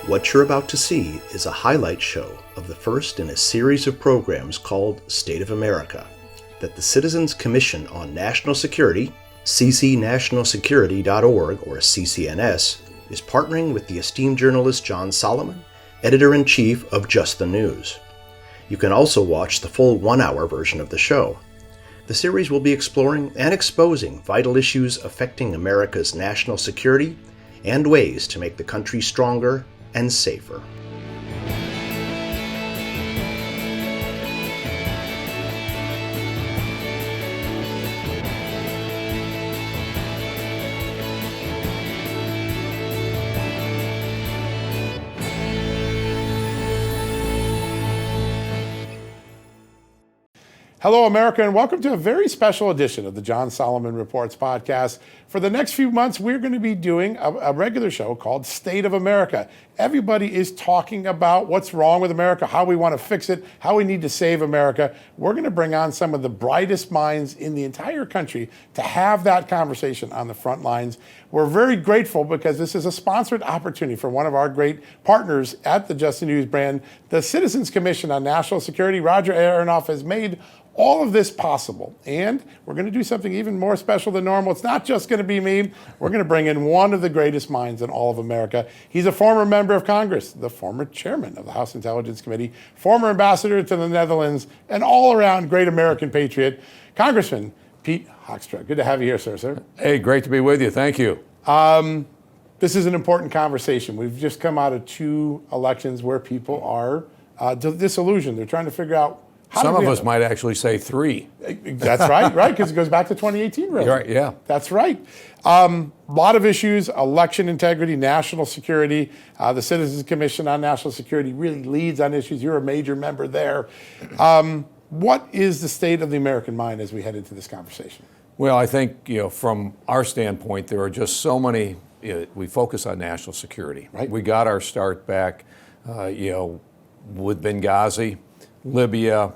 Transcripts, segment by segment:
What you're about to see is a highlight show of the first in a series of programs called State of America that the Citizens Commission on National Security, ccnationalsecurity.org or CCNS, is partnering with the esteemed journalist John Solomon, editor-in-chief of Just the News. You can also watch the full one-hour version of the show. The series will be exploring and exposing vital issues affecting America's national security and ways to make the country stronger and safer. Hello, America, and welcome to a very special edition of the John Solomon Reports podcast. For the next few months, we're going to be doing a regular show called State of America. Everybody is talking about what's wrong with America, how we want to fix it, how we need to save America. We're going to bring on some of the brightest minds in the entire country to have that conversation on the front lines. We're very grateful because this is a sponsored opportunity for one of our great partners at the Just the News brand, the Citizens Commission on National Security. Roger Aronoff has made all of this possible. And we're going to do something even more special than normal. It's not just going to be me. We're going to bring in one of the greatest minds in all of America. He's a former member of Congress, the former chairman of the House Intelligence Committee, former ambassador to the Netherlands, an all-around great American patriot, Congressman Pete Hoekstra. Good to have you here, sir. Hey, great to be with you. Thank you. This is an important conversation. We've just come out of two elections where people are disillusioned. They're trying to figure out some of us might actually say three. That's right, because it goes back to 2018, really. Right, yeah. That's right. A lot of issues, election integrity, national security. The Citizens Commission on National Security really leads on issues. You're a major member there. What is the state of the American mind as we head into this conversation? Well, I think, from our standpoint, there are just so many, we focus on national security. Right. We got our start back, with Benghazi, Libya,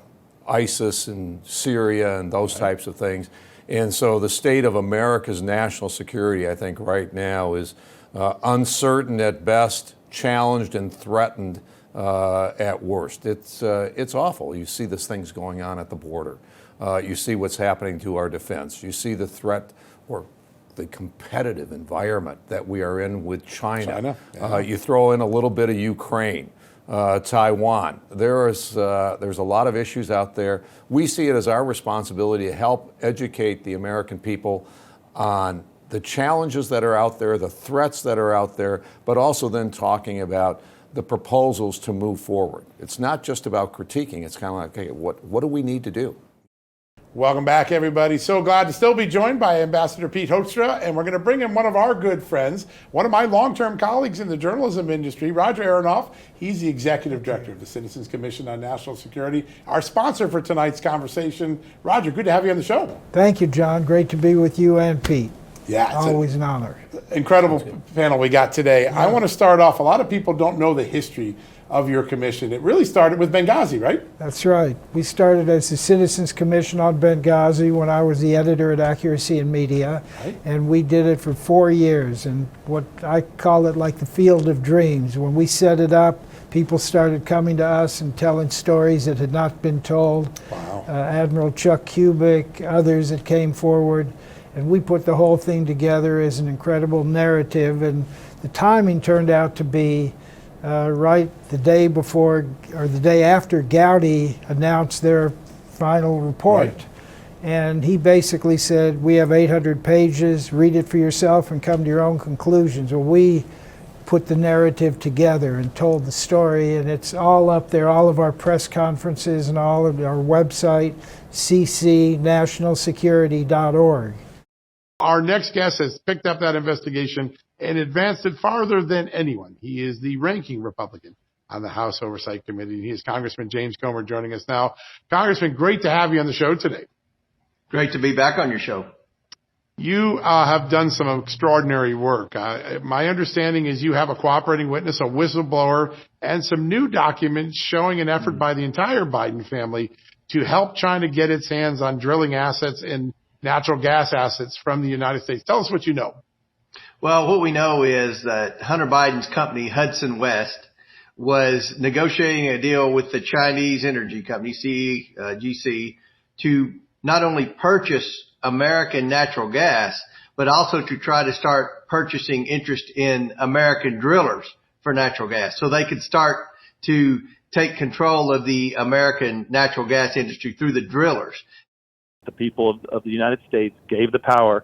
ISIS and Syria and those types of things. And so the state of America's national security, I think right now is uncertain at best, challenged and threatened at worst. It's awful. You see these things going on at the border. You see what's happening to our defense. You see the threat or the competitive environment that we are in with China. Yeah. You throw in a little bit of Ukraine. Taiwan. There's a lot of issues out there. We see it as our responsibility to help educate the American people on the challenges that are out there, the threats that are out there, but also then talking about the proposals to move forward. It's not just about critiquing. It's kind of like, okay, what do we need to do? Welcome back, everybody. So glad to still be joined by Ambassador Pete Hoekstra, and we're going to bring in one of our good friends, one of my long-term colleagues in the journalism industry, Roger Aronoff. He's the executive director of the Citizens Commission on National Security, our sponsor for tonight's conversation. Roger, good to have you on the show. Thank you, John. Great to be with you and Pete. Yeah, it's always an honor. Incredible panel we got today. Yeah. I want to start off, a lot of people don't know the history of your commission. It really started with Benghazi, right? That's right. We started as the Citizens Commission on Benghazi when I was the editor at Accuracy in Media, right. And we did it for 4 years, and what I call it like the field of dreams. When we set it up, people started coming to us and telling stories that had not been told. Wow. Admiral Chuck Kubik, others that came forward, and we put the whole thing together as an incredible narrative, and the timing turned out to be right the day before or the day after Gowdy announced their final report. Right. And he basically said, we have 800 pages, read it for yourself and come to your own conclusions. Well, we put the narrative together and told the story, and it's all up there, all of our press conferences and all of our website, ccnationalsecurity.org. Our next guest has picked up that investigation and advanced it farther than anyone. He is the ranking Republican on the House Oversight Committee. He is Congressman James Comer joining us now. Congressman, great to have you on the show today. Great to be back on your show. You have done some extraordinary work. My understanding is you have a cooperating witness, a whistleblower, and some new documents showing an effort by the entire Biden family to help China get its hands on drilling assets and natural gas assets from the United States. Tell us what you know. Well, what we know is that Hunter Biden's company, Hudson West, was negotiating a deal with the Chinese energy company, GC, to not only purchase American natural gas, but also to try to start purchasing interest in American drillers for natural gas, so they could start to take control of the American natural gas industry through the drillers. The people of the United States gave the power,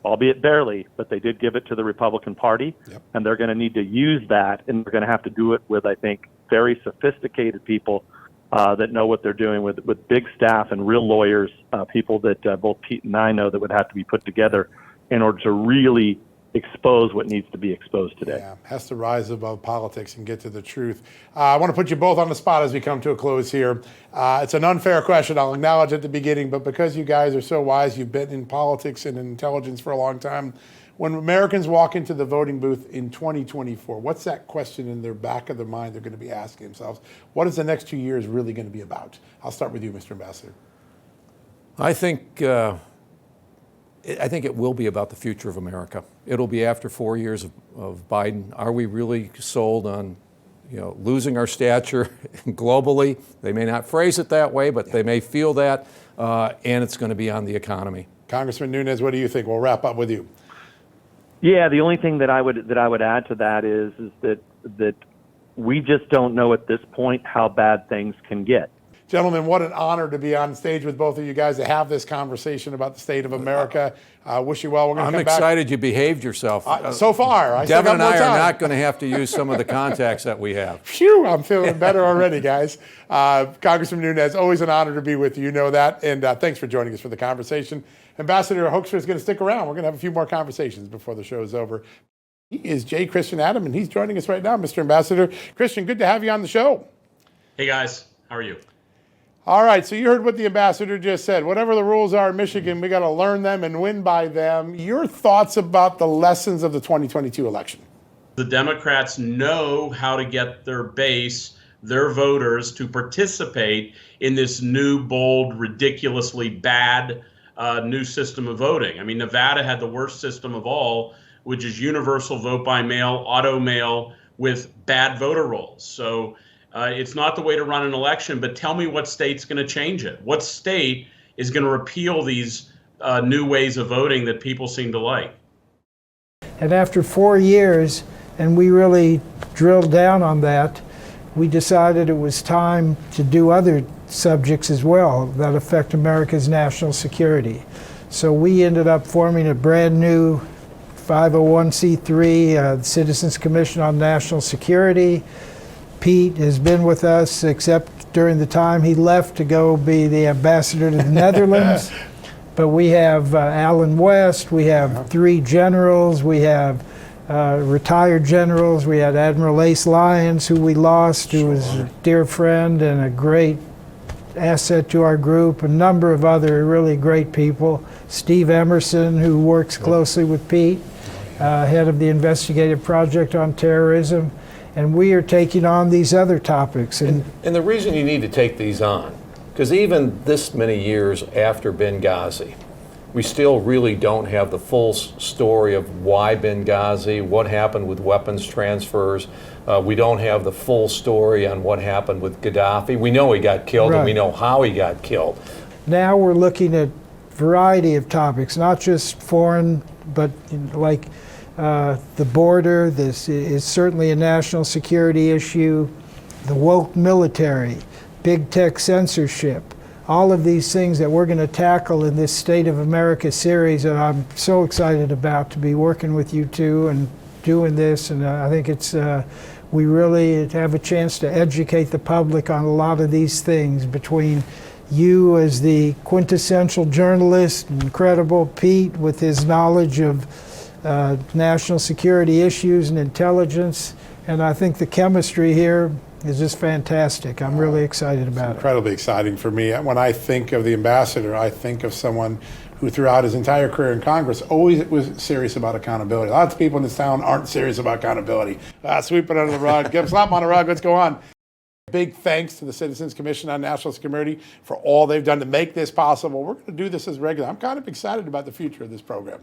albeit barely, but they did give it to the Republican Party. Yep. And they're going to need to use that, and they're going to have to do it with, I think, very sophisticated people that know what they're doing, with big staff and real lawyers, people that both Pete and I know that would have to be put together in order to really expose what needs to be exposed today. Yeah, has to rise above politics and get to the truth. I want to put you both on the spot as we come to a close here. It's an unfair question, I'll acknowledge at the beginning, but because you guys are so wise, you've been in politics and in intelligence for a long time. When Americans walk into the voting booth in 2024, what's that question in their back of their mind they're going to be asking themselves? What is the next 2 years really going to be about? I'll start with you, Mr. Ambassador. I think it will be about the future of America. It'll be after 4 years of Biden. Are we really sold on, losing our stature globally? They may not phrase it that way, but they may feel that, and it's going to be on the economy. Congressman Nunes, what do you think? We'll wrap up with you. Yeah, the only thing that I would add to that is that we just don't know at this point how bad things can get. Gentlemen, what an honor to be on stage with both of you guys to have this conversation about the state of America. Wish you well. We're going to come back. I'm excited you behaved yourself. So far. Devin and I are not going to have to use some of the contacts that we have. Phew, I'm feeling better already, guys. Congressman Nunes, always an honor to be with you. You know that. And thanks for joining us for the conversation. Ambassador Hoekstra is going to stick around. We're going to have a few more conversations before the show is over. He is J. Christian Adam, and he's joining us right now, Mr. Ambassador. Christian, good to have you on the show. Hey, guys. How are you? All right, so you heard what the ambassador just said. Whatever the rules are in Michigan, we got to learn them and win by them. Your thoughts about the lessons of the 2022 election? The Democrats know how to get their base, their voters, to participate in this new, bold, ridiculously bad new system of voting. I mean, Nevada had the worst system of all, which is universal vote by mail, auto mail, with bad voter rolls. So it's not the way to run an election, but tell me what state's going to change it. What state is going to repeal these new ways of voting that people seem to like? And after 4 years, and we really drilled down on that, we decided it was time to do other subjects as well that affect America's national security. So we ended up forming a brand new 501c3, the Citizens Commission on National Security. Pete has been with us, except during the time he left to go be the ambassador to the Netherlands. But we have Alan West, we have 3 generals, we have retired generals. We had Admiral Ace Lyons, who we lost, who was a dear friend and a great asset to our group, a number of other really great people. Steve Emerson, who works closely with Pete, head of the investigative project on terrorism. And we are taking on these other topics. And the reason you need to take these on, because even this many years after Benghazi, we still really don't have the full story of why Benghazi, what happened with weapons transfers. We don't have the full story on what happened with Gaddafi. We know he got killed, Right. and we know how he got killed. Now we're looking at a variety of topics, not just foreign, but like the border. This is certainly a national security issue. The woke military, big tech censorship, all of these things that we're going to tackle in this State of America series, and I'm so excited about to be working with you two and doing this. And I think it's we really have a chance to educate the public on a lot of these things, between you as the quintessential journalist, incredible Pete with his knowledge of national security issues and intelligence, and I think the chemistry here is just fantastic. I'm really excited about it. Incredibly exciting for me. When I think of the ambassador, I think of someone who throughout his entire career in Congress always was serious about accountability. Lots of people in this town aren't serious about accountability. Sweep it under the rug, slap them on the rug, let's go on. Big thanks to the Citizens Commission on National Security for all they've done to make this possible. We're going to do this as regular. I'm kind of excited about the future of this program.